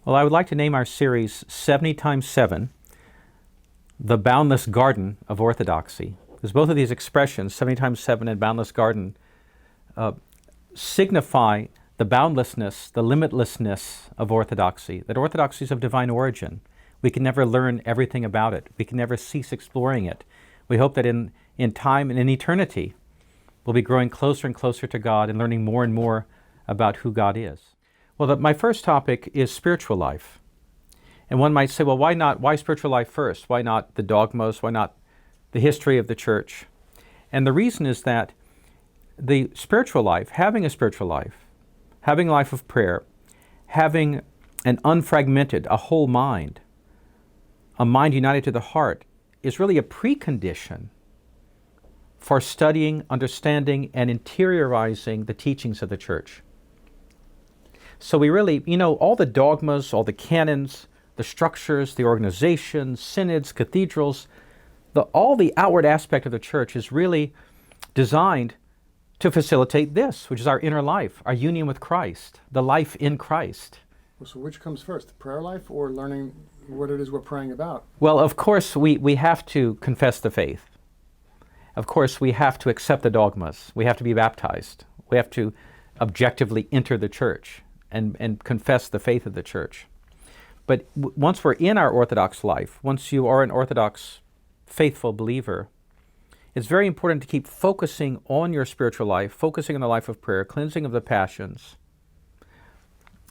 Well, I would like to name our series 70 times 7, the boundless garden of orthodoxy. Because both of these expressions, 70 times 7 and boundless garden, signify the boundlessness, the limitlessness of orthodoxy. That orthodoxy is of divine origin. We can never learn everything about it. We can never cease exploring it. We hope that in time and in eternity, we'll be growing closer and closer to God and learning more and more about who God is. Well, my first topic is spiritual life. And one might say, well, why spiritual life first? Why not the dogmas? Why not the history of the church? And the reason is that the spiritual life, having a spiritual life, having a life of prayer, having an unfragmented, a whole mind, a mind united to the heart, is really a precondition for studying, understanding, and interiorizing the teachings of the church. So we really, all the dogmas, all the canons, the structures, the organizations, synods, cathedrals, all the outward aspect of the church is really designed to facilitate this, which is our inner life, our union with Christ, the life in Christ. So which comes first, the prayer life or learning what it is we're praying about? Well, of course, we have to confess the faith. Of course, we have to accept the dogmas. We have to be baptized. We have to objectively enter the church and confess the faith of the church. But once we're in our Orthodox life, once you are an Orthodox faithful believer, it's very important to keep focusing on your spiritual life, focusing on the life of prayer, cleansing of the passions,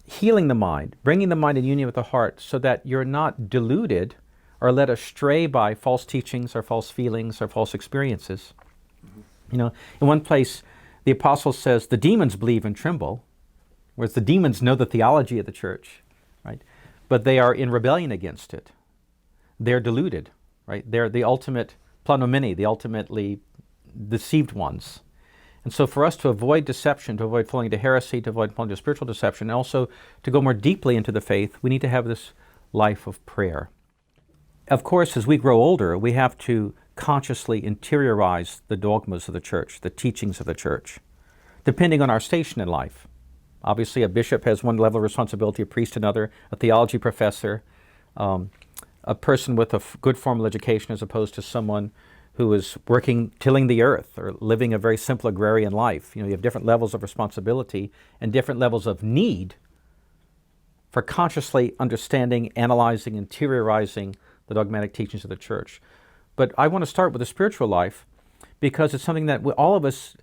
healing the mind, bringing the mind in union with the heart so that you're not deluded or led astray by false teachings or false feelings or false experiences. Mm-hmm. In one place, the apostle says, the demons believe and tremble, whereas the demons know the theology of the church, right? But they are in rebellion against it. They're deluded, right? They're the ultimate planomini, the ultimately deceived ones. And so for us to avoid deception, to avoid falling into heresy, to avoid falling into spiritual deception, and also to go more deeply into the faith, we need to have this life of prayer. Of course, as we grow older, we have to consciously interiorize the dogmas of the church, the teachings of the church, depending on our station in life. Obviously, a bishop has one level of responsibility, a priest another, a theology professor, a person with a good formal education as opposed to someone who is tilling the earth or living a very simple agrarian life. You have different levels of responsibility and different levels of need for consciously understanding, analyzing, interiorizing the dogmatic teachings of the church. But I want to start with the spiritual life because it's something that all of us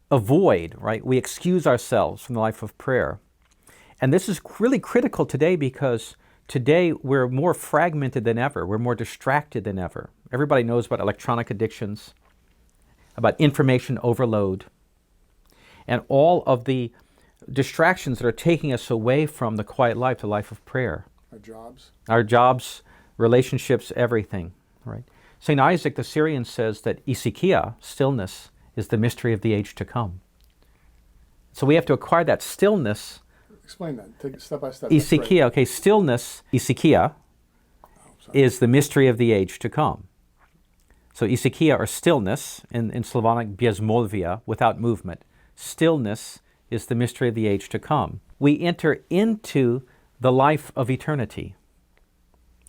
avoid, right? We excuse ourselves from the life of prayer. And this is really critical today because today we're more fragmented than ever. We're more distracted than ever. Everybody knows about electronic addictions, about information overload, and all of the distractions that are taking us away from the quiet life, the life of prayer. Our jobs, relationships, everything, right? St. Isaac the Syrian says that isukia, stillness, is the mystery of the age to come. So we have to acquire that stillness. Explain that. Take it step by step. Isukia, okay, stillness, isukia, is the mystery of the age to come. So isukia, or stillness, in Slavonic bezmolvia, without movement. Stillness is the mystery of the age to come. We enter into the life of eternity.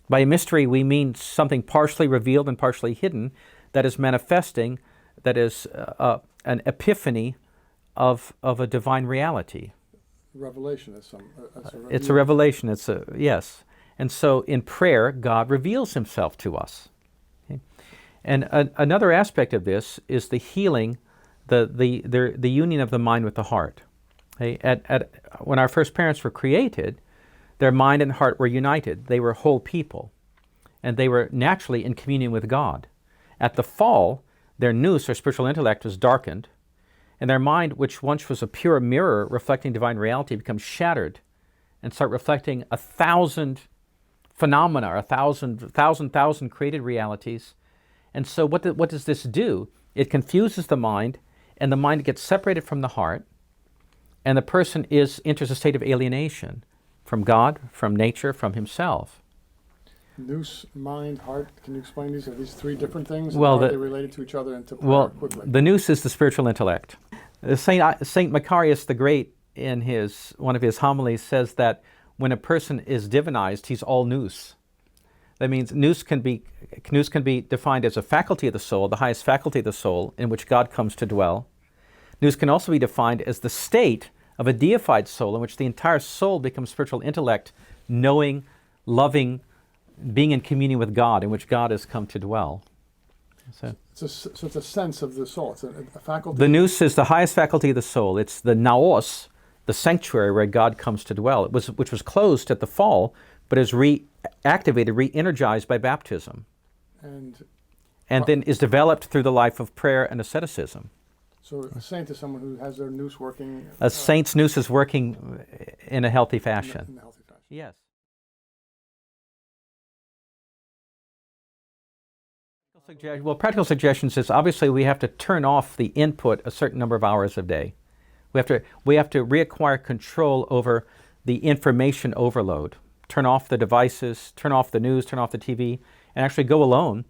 By a mystery, we mean something partially revealed and partially hidden that is manifesting, that is an epiphany of a divine reality. Revelation is it's a revelation. Yes. And so in prayer, God reveals himself to us. Okay? And another aspect of this is the healing, the union of the mind with the heart. Okay? When our first parents were created, their mind and heart were united. They were whole people, and they were naturally in communion with God. At the fall, their nous, or spiritual intellect, was darkened, and their mind, which once was a pure mirror reflecting divine reality, becomes shattered and start reflecting 1,000 phenomena, or thousand created realities. And so what does this do? It confuses the mind, and the mind gets separated from the heart, and the person enters a state of alienation from God, from nature, from himself. Nous, mind, heart. Can you explain these? Are these three different things? Well, How are they related to each other and to prayer Well, quickly? the nous is the spiritual intellect. Saint Macarius the Great, in one of his homilies, says that when a person is divinized, he's all nous. That means nous can be defined as a faculty of the soul, the highest faculty of the soul, in which God comes to dwell. Nous can also be defined as the state of a deified soul, in which the entire soul becomes spiritual intellect, knowing, loving, being in communion with God, in which God has come to dwell. So it's a sense of the soul. It's a faculty. the nous is the highest faculty of the soul. It's the naos, the sanctuary where God comes to dwell, which was closed at the fall, but is reactivated, re-energized by baptism. And then is developed through the life of prayer and asceticism. So a saint is someone who has their nous working. A saint's nous is working in a healthy fashion. In a healthy fashion. Yes. Well, practical suggestions is obviously we have to turn off the input a certain number of hours a day. We have to reacquire control over the information overload. Turn off the devices, turn off the news, turn off the TV, and actually go alone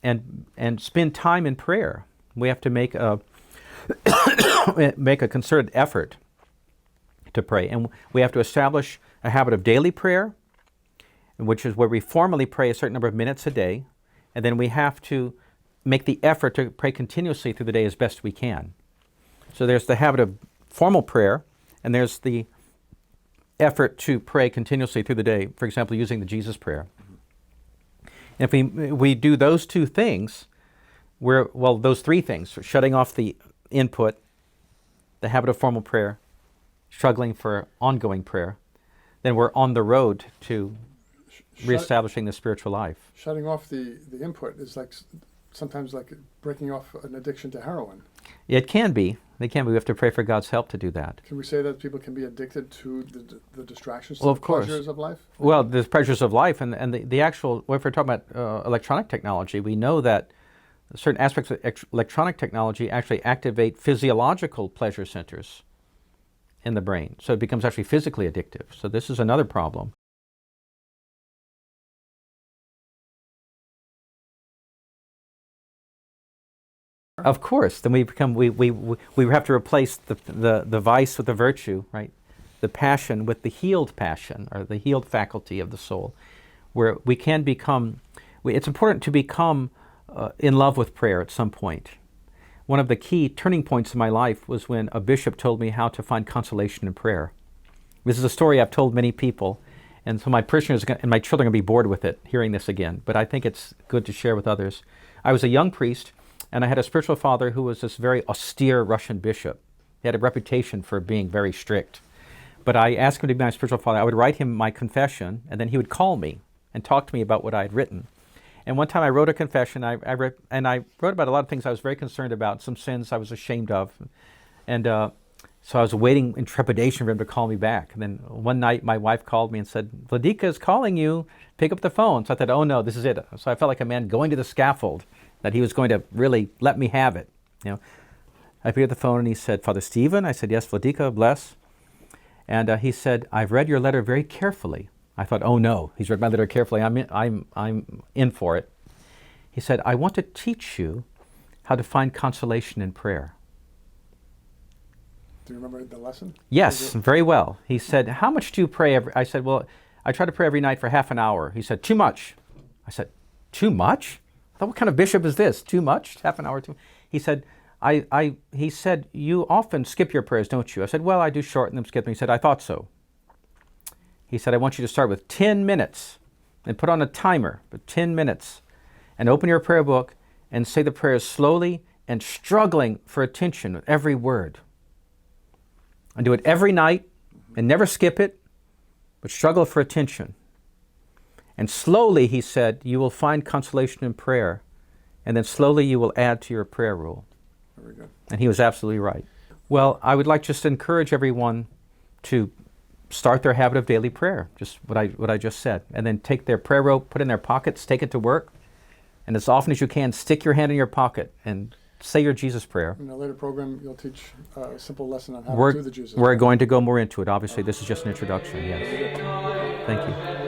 and spend time in prayer. We have to make a concerted effort to pray, and we have to establish a habit of daily prayer, which is where we formally pray a certain number of minutes a day. And then we have to make the effort to pray continuously through the day as best we can. So there's the habit of formal prayer, and there's the effort to pray continuously through the day, for example, using the Jesus prayer. And if we do those two things, those three things, shutting off the input, the habit of formal prayer, struggling for ongoing prayer, then we're on the road to reestablishing the spiritual life. Shutting off the input is sometimes like breaking off an addiction to heroin. It can be. They can be. We have to pray for God's help to do that. Can we say that people can be addicted to the distractions, well, the pleasures of life? Well, the pleasures of life and the actual, if we're talking about electronic technology, we know that certain aspects of electronic technology actually activate physiological pleasure centers in the brain. So it becomes actually physically addictive. So this is another problem. Of course, then we have to replace the vice with the virtue, right? The passion with the healed passion, or the healed faculty of the soul, where we can become. It's important to become in love with prayer at some point. One of the key turning points in my life was when a bishop told me how to find consolation in prayer. This is a story I've told many people, and so my parishioners and my children are going to be bored with it, hearing this again. But I think it's good to share with others. I was a young priest. And I had a spiritual father who was this very austere Russian bishop. He had a reputation for being very strict. But I asked him to be my spiritual father. I would write him my confession, and then he would call me and talk to me about what I had written. And one time I wrote a confession, I wrote about a lot of things I was very concerned about, some sins I was ashamed of. And so I was waiting in trepidation for him to call me back. And then one night my wife called me and said, "Vladika is calling you, pick up the phone." So I thought, oh no, this is it. So I felt like a man going to the scaffold, that he was going to really let me have it. I picked up the phone and he said, "Father Stephen?" I said, "Yes, Vladika, bless." And he said, "I've read your letter very carefully." I thought, oh no, he's read my letter carefully. I'm in for it. He said, "I want to teach you how to find consolation in prayer." Do you remember the lesson? Yes, very well. He said, "How much do you pray every?" I said, "Well, I try to pray every night for half an hour." He said, "Too much." I said, "Too much?" I thought, what kind of bishop is this? Too much? Half an hour? He said, he said, "You often skip your prayers, don't you?" I said, "Well, I do shorten them, skip them." He said, "I thought so." He said, "I want you to start with 10 minutes and put on a timer for 10 minutes and open your prayer book and say the prayers slowly and struggling for attention with every word. And do it every night and never skip it, but struggle for attention. And slowly," he said, "you will find consolation in prayer, and then slowly you will add to your prayer rule." Very good. And he was absolutely right. Well, I would like just to encourage everyone to start their habit of daily prayer, just what I just said. And then take their prayer rope, put it in their pockets, take it to work, and as often as you can, stick your hand in your pocket and say your Jesus prayer. In a later program, you'll teach a simple lesson on how We're, to do the Jesus we're prayer. going to go more into it. Obviously, this is just an introduction, yes. Thank you.